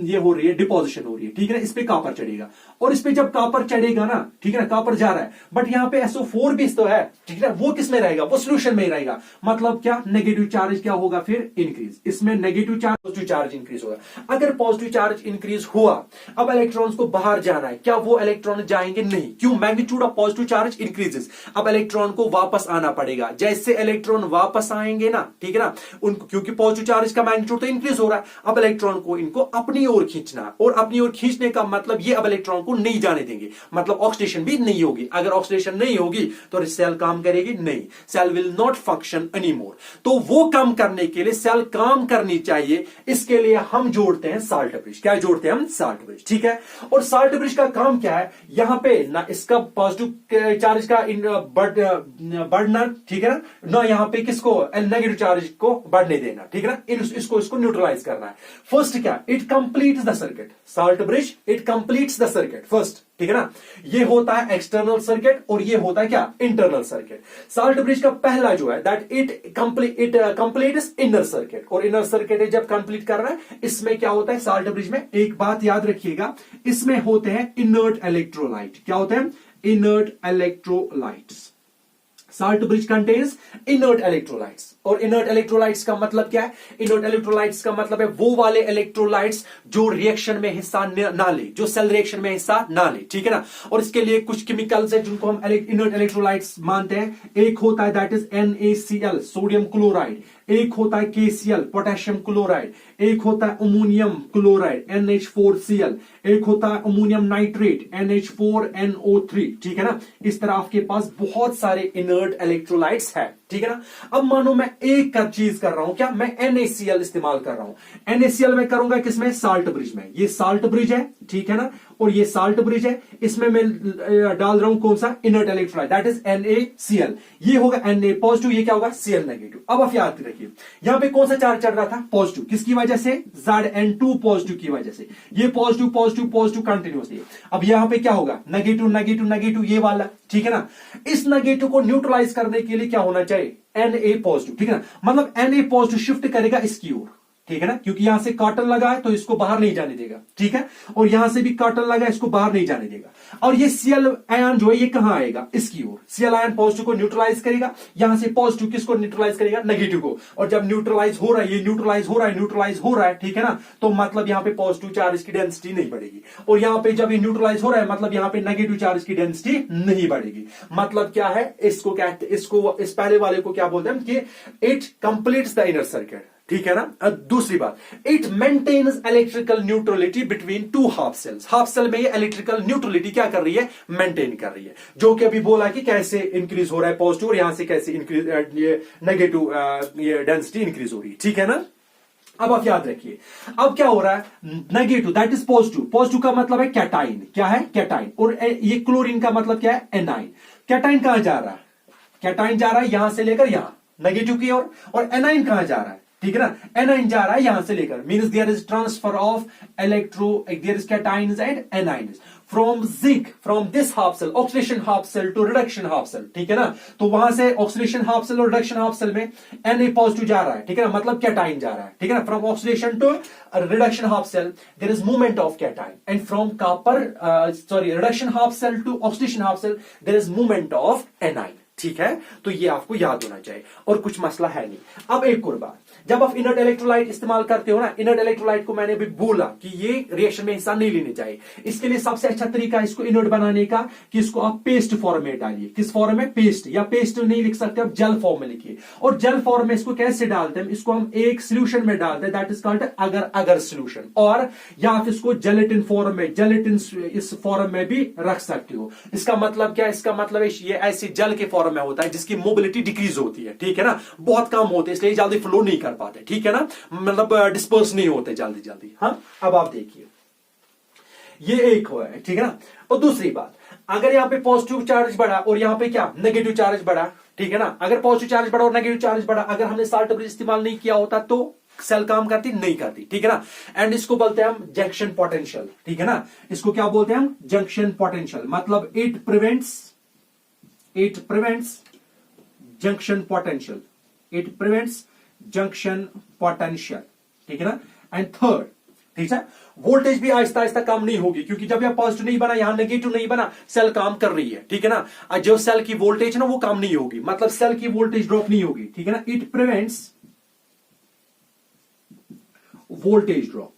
ये हो रही है, डिपोजिशन हो रही है, ठीक है ना, इस पे कॉपर चढ़ेगा, और इस पे जब कॉपर चढ़ेगा ना, ठीक है ना, कॉपर जा रहा है, बट यहां पे SO4 भी तो है, ठीक है ना, वो किस में रहेगा, वो सोल्यूशन में ही रहेगा, मतलब क्या, नेगेटिव चार्ज क्या होगा फिर, इंक्रीज, इसमें negative charge, positive charge increase होगा। अगर पॉजिटिव चार्ज इंक्रीज हुआ, अब इलेक्ट्रॉन्स को बाहर जाना है, क्या वो इलेक्ट्रॉन जाएंगे, नहीं, क्यों, magnitude of positive charge increases, अब इलेक्ट्रॉन को वापस आना पड़ेगा, जैसे इलेक्ट्रॉन वापस आएंगे ना, ठीक है ना, उनको, क्योंकि पॉजिटिव चार्ज का मैग्नीट्यूड तो इंक्रीज हो रहा है, अब इलेक्ट्रॉन को इनको अपनी ओर खींचना, और अपनी ओर खींचने का मतलब ये अब इलेक्ट्रॉन को नहीं जाने देंगे, मतलब ऑक्सीडेशन भी नहीं होगी। अगर ऑक्सीडेशन नहीं होगी तो सेल काम करेगी नहीं, cell will not function anymore. तो वो काम करने के लिए सेल काम करनी चाहिए, इसके लिए हम जोड़ते हैं साल्ट ब्रिज। क्या जोड़ते हैं हम, साल्ट ब्रिज, ठीक है। और साल्ट ब्रिज का काम क्या है, यहां पे ना इसका पॉजिटिव चार्ज का बढ़ना, ठीक है ना, ना यहां पे किसको, नेगेटिव चार्ज को बढ़ने देना, ठीक है ना, इसको न्यूट्रलाइज करना है। फर्स्ट क्या, it completes the circuit, salt bridge it completes the circuit first, ठीक है ना। ये होता है एक्सटर्नल सर्किट और ये होता है क्या, इंटरनल सर्किट। साल्ट ब्रिज का पहला जो है that it completes inner circuit, और इनर सर्किट जब कंप्लीट कर रहा है, इसमें क्या होता है, साल्ट ब्रिज में एक बात याद रखिएगा, इसमें होते हैं इनर्ट इलेक्ट्रोलाइट। क्या होते हैं, inert electrolytes. Salt bridge contains inert electrolytes. और इनर्ट इलेक्ट्रोलाइट्स का मतलब क्या है? इनर्ट इलेक्ट्रोलाइट्स का मतलब है वो वाले इलेक्ट्रोलाइट्स जो रिएक्शन में हिस्सा ना ले, जो सेल रिएक्शन में हिस्सा ना ले, ठीक है ना। और इसके लिए कुछ केमिकल्स है जिनको हम इनर्ट इलेक्ट्रोलाइट्स मानते हैं। एक होता है that is NaCl, sodium chloride. एक होता है KCl, पोटेशियम क्लोराइड। एक होता है अमोनियम क्लोराइड, NH4Cl। एक होता है अमोनियम नाइट्रेट, NH4NO3, ठीक है ना। इस तरह आपके पास बहुत सारे इनर्ट इलेक्ट्रोलाइट्स है, ठीक है ना। अब मानो मैं एक का चीज कर रहा हूं, क्या? मैं NaCl इस्तेमाल कर रहा हूं। NaCl मैं करूंगा किसमें? साल्ट ब्रिज में। ये साल्ट ब्रिज है, ठीक है ना, और ये साल्ट ब्रिज है। इसमें मैं डाल रहा हूं कौन सा? Inert electrolyte, that is NaCl। ये होगा Na पॉजिटिव, ये क्या होगा? Cl negative. अब आप याद रखिए यहां पे कौन सा चार्ज चढ़ रहा था? पॉजिटिव। किसकी वजह से? Zn2 पॉजिटिव की वजह से। ये पॉजिटिव पॉजिटिव पॉजिटिव कंटिन्यूसली। अब यहां पे क्या होगा? नेगेटिव नेगेटिव नेगेटिव, ये वाला, ठीक है ना। इस नेगेटिव को न्यूट्रलाइज करने के लिए क्या होना चाहिए? Na पॉजिटिव, ठीक है ना। मतलब Na पॉजिटिव शिफ्ट करेगा इसकी ओर, ठीक है ना, क्योंकि यहां से कॉटन लगा है तो इसको बाहर नहीं जाने देगा, ठीक है। और यहां से भी कॉटन लगा है, इसको बाहर नहीं जाने देगा। और ये Cl आयन जो है ये कहां आएगा? इसकी ओर। Cl आयन पॉजिटिव को न्यूट्रलाइज करेगा। यहां से पॉजिटिव किसको न्यूट्रलाइज करेगा? नेगेटिव को। और जब न्यूट्रलाइज हो रहा है, ये न्यूट्रलाइज हो रहा है, न्यूट्रलाइज हो रहा है, ठीक है ना, तो मतलब यहां पे पॉजिटिव चार्ज की डेंसिटी नहीं बढ़ेगी। और यहां पे जब ये न्यूट्रलाइज हो रहा है, मतलब यहां पे नेगेटिव चार्ज की डेंसिटी नहीं बढ़ेगी। मतलब क्या है? इसको कहते, इसको, इस पहले वाले को क्या बोलते हैं कि it completes the inner circuit, ठीक है ना। दूसरी बात, it maintains electrical neutrality between two half cells. Half cell में ये इलेक्ट्रिकल न्यूट्रलिटी क्या कर रही है? मेंटेन कर रही है। जो कि अभी बोला कि कैसे इंक्रीज हो रहा है पॉजिटिव, और यहां से कैसे इंक्रीज, ये नेगेटिव, ये डेंसिटी इंक्रीज हो रही है, ठीक है ना। अब आप याद रखिए, अब क्या हो रहा है? Negative that is positive. Positive का मतलब है कैटाइन। क्या है? कैटाइन। और ये क्लोरीन का मतलब क्या है? एनाइन। कैटाइन कहां जा रहा है? कैटाइन जा रहा है यहां से लेकर यहां, नेगेटिव की ओर। और एनाइन कहां जा रहा है? ठीक है ना, एनाइन जा रहा है यहां से लेकर। Means there is transfer of electro, there is cations and anions from zinc, from this half cell, oxidation half cell to reduction half cell, ठीक है ना। तो वहां से ऑक्सीडेशन हाफ सेल और रिडक्शन हाफ सेल में Na पॉजिटिव जा रहा है, ठीक है ना, मतलब कैटाइन जा रहा है, ठीक है ना। From oxidation to reduction half cell there is movement of cation, and from copper, sorry, reduction half cell to oxidation half cell there is movement of anion, ठीक है। तो ये आपको याद होना चाहिए और कुछ मसला है नहीं। अब एक और बात, जब आप इनर्ट इलेक्ट्रोलाइट इस्तेमाल करते हो ना, इनर्ट इलेक्ट्रोलाइट को मैंने भी बोला कि ये रिएक्शन में हिस्सा नहीं लेने चाहिए। इसके लिए सबसे अच्छा तरीका इसको इनर्ट बनाने का कि इसको आप पेस्ट फॉर्म में डालिए। किस फॉर्म में? पेस्ट, या पेस्ट नहीं लिख सकते आप, जेल फॉर्म में लिखिए। और जेल फॉर्म में इसको कैसे डालते हैं? इसको हम एक सोल्यूशन में डालते हैं, दैट इज कॉल्ड अगर अगर सोल्यूशन। और या आप इसको जेलेटिन फॉर्म में, जेलेटिन इस फॉर्म में भी रख सकते हो। इसका मतलब क्या है? इसका मतलब ये ऐसे जल के फॉर्म में होता है जिसकी मोबिलिटी डिक्रीज होती है, ठीक है ना, बहुत कम होते, इसलिए जल्दी फ्लो नहीं कर पाते, ठीक है ना, मतलब डिस्पर्स नहीं होते जल्दी जल्दी। हाँ, अब आप देखिए ये एक हुआ है, ठीक है ना। और दूसरी बात, अगर यहां पे पॉजिटिव चार्ज बढ़ा और यहां पे क्या? नेगेटिव चार्ज बढ़ा, ठीक है ना। अगर पॉजिटिव चार्ज बढ़ा और नेगेटिव चार्ज बढ़ा, अगर हमने साल्ट ब्रिज इस्तेमाल नहीं किया होता तो सेल काम करती नहीं करती, ठीक है ना। एंड इसको बोलते हैं हम जंक्शन पोटेंशियल, ठीक है ना। इसको क्या बोलते हैं हम? Junction potential. मतलब it prevents junction potential, it prevents junction potential, ठीक है ना। एंड थर्ड, ठीक है, वोल्टेज भी आहिस्ता आहिस्ता कम नहीं होगी, क्योंकि जब यह पॉजिटिव नहीं बना, यहां नेगेटिव नहीं बना, सेल काम कर रही है, ठीक है ना। जो सेल की वोल्टेज है ना वो कम नहीं होगी, मतलब सेल की वोल्टेज ड्रॉप नहीं होगी, ठीक है ना। इट प्रिवेंट्स वोल्टेज ड्रॉप,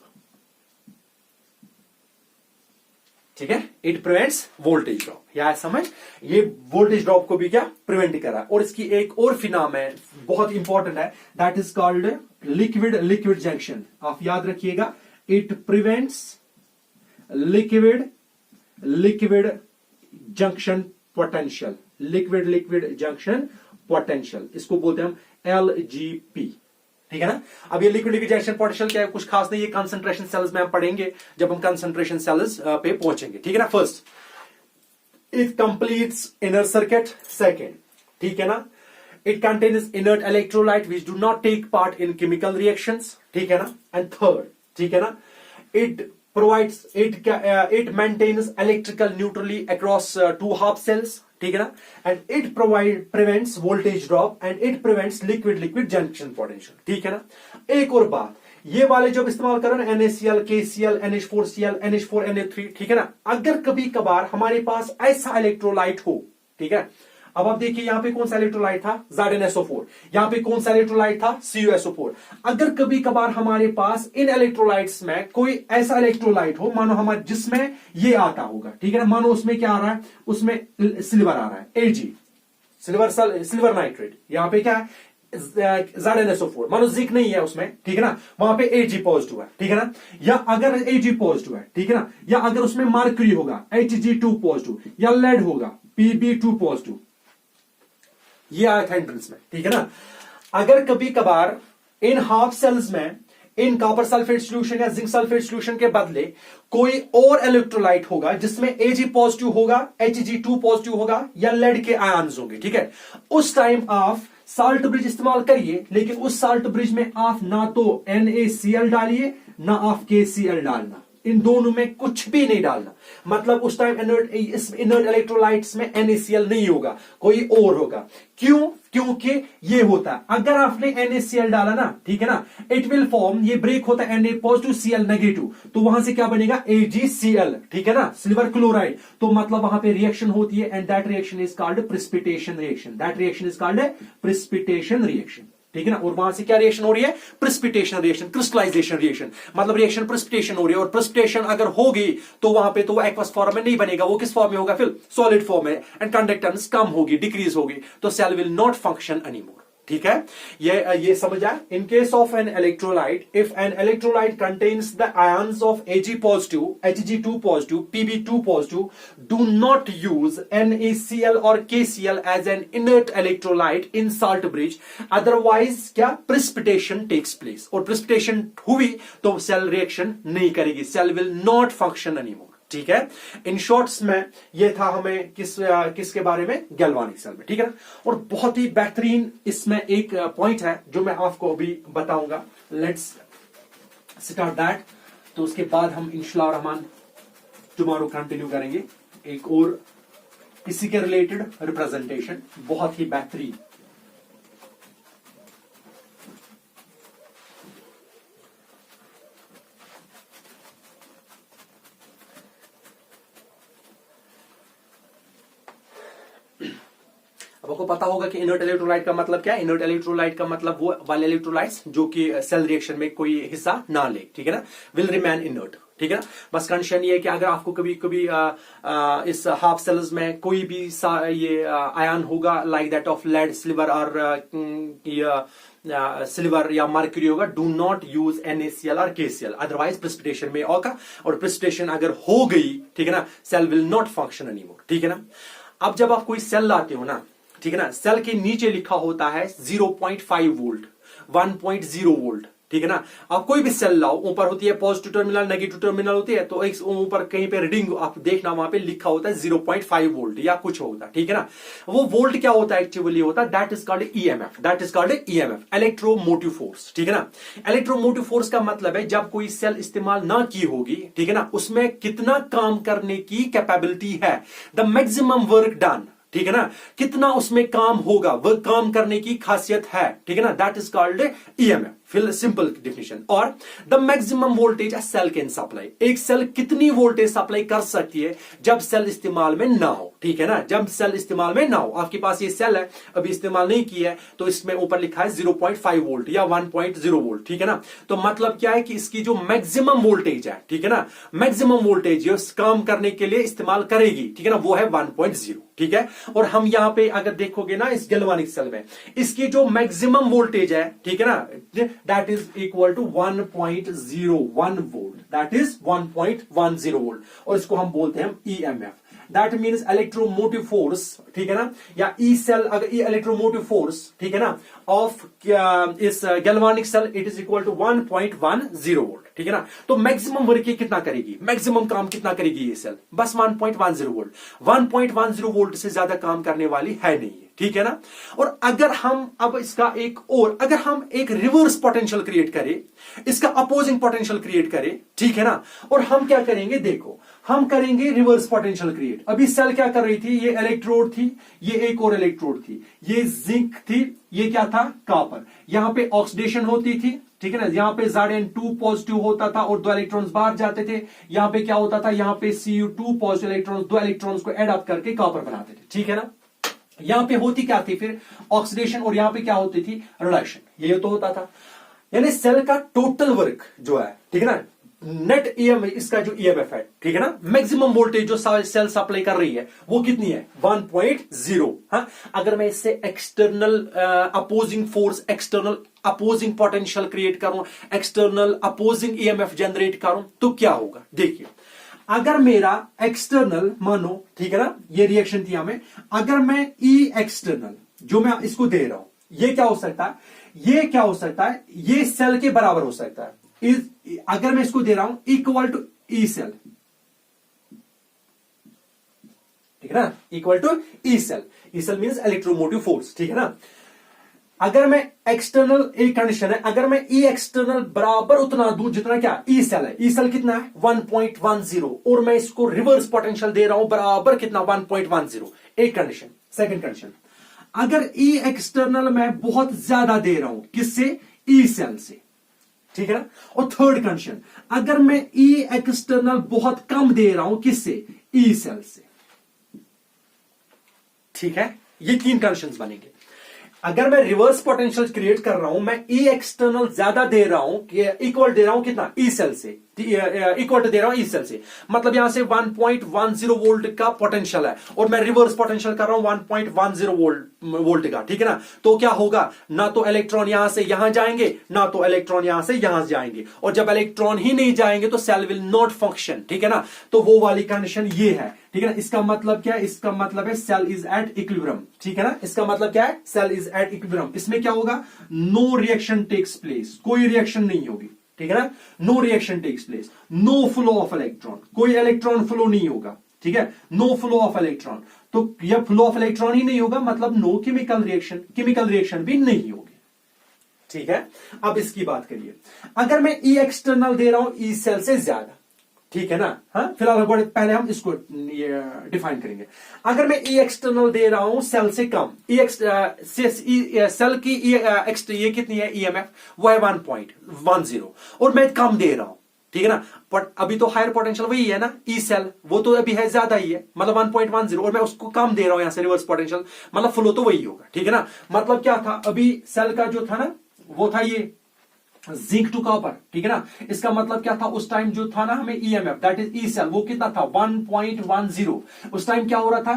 ठीक है, इट प्रिवेंट्स वोल्टेज ड्रॉप। यार समझ, ये वोल्टेज ड्रॉप को भी क्या प्रिवेंट करा। और इसकी एक और फिनाम है, बहुत इंपॉर्टेंट है, that is called liquid junction. आप याद रखिएगा, it prevents liquid junction potential, liquid junction potential, इसको बोलते हैं हम LGP, ठीक है ना। अब ये लिक्विड जंक्शन पोटेंशियल क्या है? कुछ खास नहीं, ये कंसंट्रेशन सेल्स में हम पढ़ेंगे जब हम कंसंट्रेशन सेल्स पे पहुंचेंगे, ठीक है ना। First, it completes inner circuit. Second, ठीक है ना, it contains inert electrolyte which do not take part in chemical reactions, ठीक है ना। एंड थर्ड, ठीक है ना, it provides, it maintains electrical neutrally across two half cells, ठीक है ना, and it prevents voltage drop and it prevents liquid junction potential, ठीक है ना। एक और बात, ये वाले जब इस्तेमाल करो ना, NaCl, KCl, NH4Cl, NH4Na3, ठीक है ना, अगर कभी कभार हमारे पास ऐसा इलेक्ट्रोलाइट हो, ठीक है, अब आप देखिए यहां पे कौन सा इलेक्ट्रोलाइट था, ZnSO4, यहां पे कौन सा इलेक्ट्रोलाइट था, CuSO4। अगर कभी कभार हमारे पास इन इलेक्ट्रोलाइट्स में कोई ऐसा इलेक्ट्रोलाइट हो, मानो हमारे जिसमें ये आता होगा, ठीक है ना, मानो उसमें क्या आ रहा है, उसमें सिल्वर आ रहा है, Ag, सिल्वर नाइट्रेट, यहां पे क्या है, ZnSO4, मानो जिंक नहीं है उसमें, ठीक है ना, वहां पे Ag पॉजिटिव है, ठीक है ना, या अगर Ag पॉजिटिव है, ठीक है ना, या अगर उसमें मार्करी होगा Hg2 पॉजिटिव, या लेड होगा Pb2 पॉजिटिव, ये आया था एंट्रेंस में, ठीक है ना। अगर कभी कभार इन हाफ सेल्स में इन कॉपर सल्फेट सोल्यूशन या जिंक सल्फेट सोल्यूशन के बदले कोई और इलेक्ट्रोलाइट होगा जिसमें Ag पॉजिटिव होगा, Hg2 पॉजिटिव होगा, या लेड के आयन्स होंगे, ठीक है, उस टाइम आप साल्ट ब्रिज इस्तेमाल करिए, लेकिन उस साल्ट ब्रिज में आप ना तो NaCl डालिए ना आप KCl डालना, इन दोनों में कुछ भी नहीं डालना। मतलब उस टाइम इनर्ट इलेक्ट्रोलाइट्स में NaCl नहीं होगा, कोई और होगा। क्यों? क्योंकि ये होता है, अगर आपने NaCl डाला ना, ठीक है ना, इट विल फॉर्म, ये ब्रेक होता है Na पॉजिटिव Cl नेगेटिव, तो वहां से क्या बनेगा, AgCl, ठीक है ना, सिल्वर क्लोराइड, तो मतलब वहां पे रिएक्शन होती है, and that reaction is called precipitation reaction, that reaction is called precipitation reaction, ठीक है ना। और वहां से क्या रिएक्शन हो रही है, प्रेसिपिटेशन रिएक्शन, क्रिस्टलाइजेशन रिएक्शन, मतलब रिएक्शन प्रेसिपिटेशन हो रही है, और प्रेसिपिटेशन अगर होगी तो वहां पे तो वो एक्वस फॉर्म में नहीं बनेगा, वो किस फॉर्म में होगा, फिर सॉलिड फॉर्म में, एंड कंडक्टेंस कम होगी, डिक्रीज होगी, तो cell will not function anymore, ठीक है। ये समझ आया। In case of an electrolyte, if an electrolyte contains the ions of Ag positive, Hg2 positive, Pb2 positive, do not use NaCl और KCl as an inert electrolyte in salt bridge, otherwise क्या, precipitation takes place, और precipitation हुई तो cell reaction नहीं करेगी, cell will not function anymore, ठीक है। In shorts में ये था हमें किसके बारे में, गैल्वानिक सेल में, ठीक है ना। और बहुत ही बेहतरीन इसमें एक पॉइंट है जो मैं आपको अभी बताऊंगा, लेट्स स्टार्ट दैट, तो उसके बाद हम इंशाल्लाह रहमान टुमारो कंटिन्यू करेंगे एक और इसी के रिलेटेड रिप्रेजेंटेशन, बहुत ही बेहतरीन। अब आपको पता होगा कि इनर्ट इलेक्ट्रोलाइट का मतलब क्या है। इनर्ट इलेक्ट्रोलाइट का मतलब वो वाले इलेक्ट्रोलाइट्स जो कि सेल रिएक्शन में कोई हिस्सा ना ले, ठीक है ना, विल रिमेन इनर्ट, ठीक है ना। बस कंडीशन ये है कि अगर आपको कभी कभी इस हाफ सेल्स में कोई भी ये आयन होगा like that of lead, silver और सिल्वर या मर्क्यूरी होगा, डू नॉट यूज NaCl और KCl, अदरवाइज प्रेसिपिटेशन में होगा, और प्रेसिपिटेशन अगर हो गई, ठीक है ना, cell will not function anymore, ठीक है ना। अब जब आप कोई सेल लाते हो ना, ठीक है ना, सेल के नीचे लिखा होता है 0.5 वोल्ट, 1.0 वोल्ट, ठीक है ना। आप कोई भी सेल लाओ, ऊपर होती है पॉजिटिव टर्मिनल, नेगेटिव टर्मिनल होती है, तो एक ऊपर कहीं पे रीडिंग आप देखना, वहां पे लिखा होता है 0.5 वोल्ट या कुछ होता है, ठीक है ना। वो वोल्ट क्या होता है, एक्चुअली होता है that is called EMF, that is called EMF, electromotive force, ठीक है ना। इलेक्ट्रोमोटिव फोर्स का मतलब है जब कोई सेल इस्तेमाल ना की होगी, ठीक है ना, उसमें कितना काम करने की कैपेबिलिटी है, द मैक्सिमम वर्क डन, ठीक है ना, कितना उसमें काम होगा, वह काम करने की खासियत है, ठीक है ना, दैट इज कॉल्ड EMF, फिर सिंपल डिफिनेशन। और the maximum voltage cell can supply, एक सेल कितनी वोल्टेज सप्लाई कर सकती है जब सेल इस्तेमाल में ना हो, ठीक है ना, जब सेल इस्तेमाल में ना हो। आपके पास ये सेल है, अभी इस्तेमाल नहीं किया है, तो इसमें ऊपर लिखा है 0.5 वोल्ट या 1.0 वोल्ट, ठीक है ना। तो मतलब क्या है कि इसकी जो मैक्सिमम वोल्टेज है, ठीक है ना, मैक्सिमम वोल्टेज जो काम करने के लिए इस्तेमाल करेगी, ठीक है ना, वो है 1.0, ठीक है। और हम यहां पे अगर देखोगे ना इस गैल्वानिक सेल में, इसकी जो मैक्सिमम वोल्टेज है, ठीक है ना, that is equal to 1.01 volt, that is 1.10 volt, और इसको हम बोलते हैं EMF, that means electromotive force, ठीक है ना, या ई सेल, अगर इलेक्ट्रोमोटिव फोर्स, ठीक है ना, ऑफ इस galvanic cell, it is equal to 1.10 volt, ठीक है ना। तो मैक्सिमम वर्क ये कितना करेगी, मैक्सिमम काम कितना करेगी ये सेल, बस 1.10 वोल्ट, 1.10 वोल्ट से ज्यादा काम करने वाली है नहीं, ठीक है ना। और अगर हम अब इसका एक और, अगर हम एक रिवर्स पोटेंशियल क्रिएट करें, इसका अपोजिंग पोटेंशियल क्रिएट करें, ठीक है ना, और हम क्या करेंगे, देखो हम करेंगे रिवर्स पोटेंशियल क्रिएट। अभी सेल क्या कर रही थी, ये इलेक्ट्रोड थी, ये एक और इलेक्ट्रोड थी, ये जिंक थी, ये क्या था, कॉपर, यहां पे ऑक्सीडेशन होती थी, ठीक है ना, यहां पे Zn2 पॉजिटिव होता था और 2 इलेक्ट्रॉन्स बाहर जाते थे, यहां पे क्या होता था, यहां पे Cu2 पॉजिटिव इलेक्ट्रॉन्स, 2 इलेक्ट्रॉन्स को एड अप करके कॉपर बनाते थे, ठीक है ना। यहां पे होती क्या थी फिर ऑक्सीडेशन, और यहां पे क्या होती थी रिडक्शन, ये तो होता था। यानी सेल का टोटल वर्क जो है, ठीक है ना, नेट ईएम इसका जो ईएमएफ है, ठीक है ना, मैक्सिमम वोल्टेज जो सेल सप्लाई कर रही है वो कितनी है 1.0। हाँ, अगर मैं इससे external opposing force, external opposing potential create करूं, एक्सटर्नल अपोजिंग ईएमएफ जनरेट करूं तो क्या होगा। देखिए, अगर मेरा एक्सटर्नल मानो, ठीक है ना, ये रिएक्शन थी हमें, अगर मैं ई एक्सटर्नल जो मैं इसको दे रहा हूं, ये क्या हो सकता है, ये क्या हो सकता है, ये सेल के बराबर हो सकता है। अगर मैं इसको दे रहा हूं इक्वल टू ई सेल, ठीक है ना, equal to E cell, E cell means electromotive force, ठीक है ना। अगर मैं एक्सटर्नल, एक कंडीशन है, अगर मैं ई एक्सटर्नल बराबर उतना दूं जितना क्या ई सेल है, ई सेल कितना है 1.10, और मैं इसको रिवर्स पोटेंशियल दे रहा हूं बराबर कितना 1.10, एक कंडीशन। सेकंड कंडीशन, अगर ई एक्सटर्नल मैं बहुत ज्यादा दे रहा हूं, किससे, ई सेल से, ठीक है ना। और थर्ड कंडीशन, अगर मैं ई एक्सटर्नल बहुत कम दे रहा हूं, किससे, ई सेल से, ठीक है। ये तीन कंडीशंस बनेंगे। अगर मैं रिवर्स पोटेंशियल क्रिएट कर रहा हूं, मैं ई एक्सटर्नल ज्यादा दे रहा हूं, इक्वल दे रहा हूं कितना, ई सेल से, इक्वल दे रहा हूं ई सेल से, मतलब यहां से 1.10 वोल्ट का पोटेंशियल है, और मैं रिवर्स पोटेंशियल कर रहा हूं 1.10 वोल्ट का, ठीक है ना। तो क्या होगा, ना तो इलेक्ट्रॉन यहां से यहां जाएंगे, ना तो इलेक्ट्रॉन यहां से यहां जाएंगे, और जब इलेक्ट्रॉन ही नहीं जाएंगे तो सेल विल नॉट फंक्शन, ठीक है ना। तो वो वाली कंडीशन ये है, ठीक है ना। इसका मतलब क्या है, इसका मतलब है सेल इज एट इक्विलिब्रियम, ठीक है ना। इसका मतलब क्या है, सेल इज एट इक्विलिब्रियम। इसमें क्या होगा, नो रिएक्शन टेक्स प्लेस, कोई रिएक्शन नहीं होगी, ठीक है ना। No reaction takes place, no flow of electron, कोई इलेक्ट्रॉन फ्लो नहीं होगा, ठीक है, नो फ्लो ऑफ इलेक्ट्रॉन। तो यह फ्लो ऑफ इलेक्ट्रॉन ही नहीं होगा, मतलब no chemical reaction, chemical reaction भी नहीं होगी, ठीक है। अब इसकी बात करिए, अगर मैं ई एक्सटर्नल दे रहा हूं ई सेल से ज्यादा, ठीक है ना। हाँ, फिलहाल पहले हम इसको डिफाइन करेंगे। अगर मैं ई एक्सटर्नल दे रहा हूं सेल से कम, सेल की ये कितनी है ईएमएफ, वो है 1.10, और मैं कम दे रहा हूं, ठीक है ना। बट अभी तो हायर पोटेंशियल वही है ना, ई सेल, वो तो अभी है ज्यादा ही है, मतलब 1.10, और मैं उसको कम दे रहा हूं यहां से रिवर्स पोटेंशियल, मतलब फ्लो तो वही होगा, ठीक है ना। मतलब क्या था, अभी सेल का जो था ना, वो था ये जिंक टू कॉपर, ठीक है ना। इसका मतलब क्या था, उस टाइम जो था ना हमें EMF, that is E cell, वो कितना था 1.10। उस टाइम क्या हो रहा था,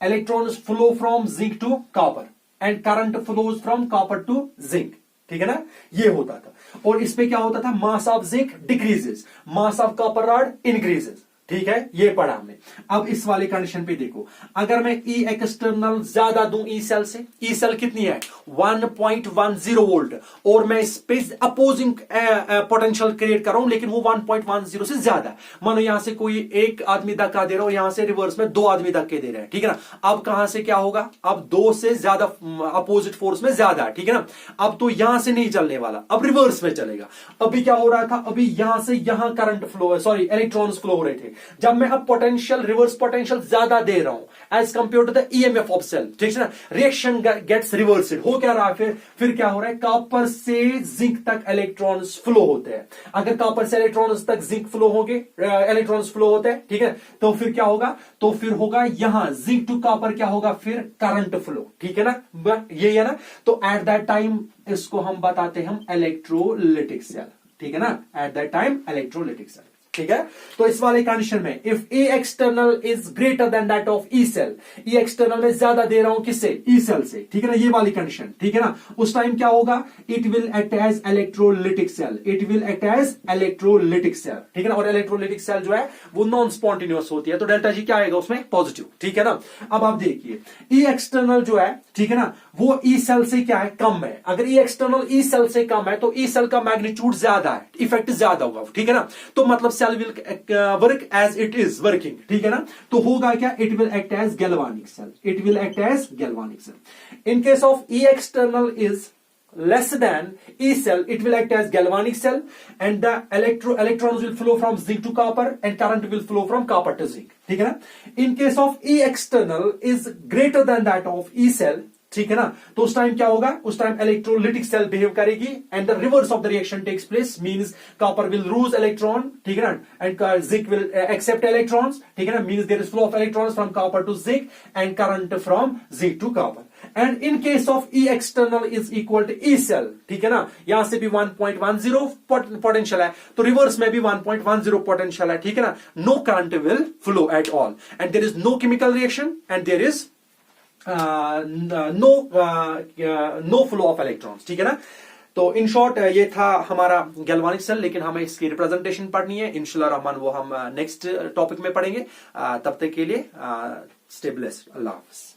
electrons flow from zinc to copper and current flows from copper to zinc, ठीक है ना, ये होता था। और इसमें क्या होता था, mass of zinc decreases, mass of copper rod increases, ठीक है, ये पढ़ा हमने। अब इस वाले कंडीशन पे देखो, अगर मैं ई एक्सटर्नल ज्यादा दूं ई सेल से, ई सेल कितनी है 1.10 वोल्ट, और मैं इस पे अपोजिंग पोटेंशियल क्रिएट कर रहा हूं, लेकिन वो 1.10 से ज्यादा है। मानो यहां से कोई एक आदमी धक्का दे रहा है और यहां से रिवर्स में दो आदमी धक्के दे रहे हैं, ठीक है ना। अब कहां से क्या होगा, अब दो से ज्यादा अपोजिट फोर्स में ज्यादा है, ठीक है ना। अब तो यहां से नहीं चलने वाला, अब रिवर्स में चलेगा। अभी क्या हो रहा था, अभी यहां से यहां current flow, sorry electrons flow हो रहे थे। जब मैं अब पोटेंशियल, रिवर्स पोटेंशियल ज्यादा दे रहा हूं as compare to the EMF of cell, ठीक है ना, रिएक्शन गेट्स रिवर्स्ड। हो क्या रहा है, फिर क्या हो रहा है, कॉपर से जिंक तक इलेक्ट्रॉन्स फ्लो होते हैं। अगर कॉपर से इलेक्ट्रॉन्स तक जिंक फ्लो होंगे, इलेक्ट्रॉन्स फ्लो होते हैं, ठीक है, तो फिर क्या होगा, तो फिर होगा यहां जिंक टू कॉपर क्या होगा, फिर करंट फ्लो, ठीक है ना, ये है ना। तो एट दैट टाइम इसको हम बताते हैं हम इलेक्ट्रोलिटिक सेल, ठीक है ना, at that time electrolytic cell, ठीक है। तो इस वाले कंडीशन में if E external is greater than that of E cell, E external में ज्यादा दे रहा हूं किससे, ई सेल से, ठीक है ना, ये वाली कंडीशन, ठीक है ना। उस टाइम क्या होगा, it will act as electrolytic cell, it will act as electrolytic cell, ठीक है ना। और इलेक्ट्रोलिटिक सेल जो है वो नॉन स्पॉन्टेनियस होती है, तो डेल्टा जी क्या आएगा उसमें, पॉजिटिव, ठीक है ना। अब आप देखिए ई एक्सटर्नल जो है, ठीक है ना, वो ई सेल से क्या है, कम है। अगर ई एक्सटर्नल ई सेल से कम है तो ई सेल का मैग्नीट्यूड ज्यादा है, इफेक्ट ज्यादा होगा, ठीक है ना। तो मतलब cell will work as it is working, ठीक है ना। तो होगा क्या, it will act as galvanic cell, it will act as galvanic cell. In case of E external is less than E cell, it will act as galvanic cell, and the electrons will flow from zinc to copper and current will flow from copper to zinc, ठीक है ना। In case of E external is greater than that of E cell, ठीक है ना। तो उस time क्या होगा, उस टाइम इलेक्ट्रोलिटिक सेल बिहेव करेगी and the reverse of the reaction takes place, means copper will lose electron, ठीक है ना, and zinc will accept electrons, ठीक है ना, means there is flow of electrons from copper to zinc and current from zinc to copper. And in case of E external is equal to E cell, ठीक है ना, यहां से भी 1.10 potential है, तो रिवर्स में भी 1.10 पोटेंशियल है, ठीक है ना, no current will flow at all and there is no chemical reaction and there is no flow of electrons, ठीक है ना। तो इन शॉर्ट ये था हमारा गैल्वानिक सेल, लेकिन हमें इसकी रिप्रेजेंटेशन पढ़नी है इंशाल्लाह रहमान, वो हम नेक्स्ट टॉपिक में पढ़ेंगे। तब तक के लिए स्टे ब्लेस्ड, अल्लाह हाफिज।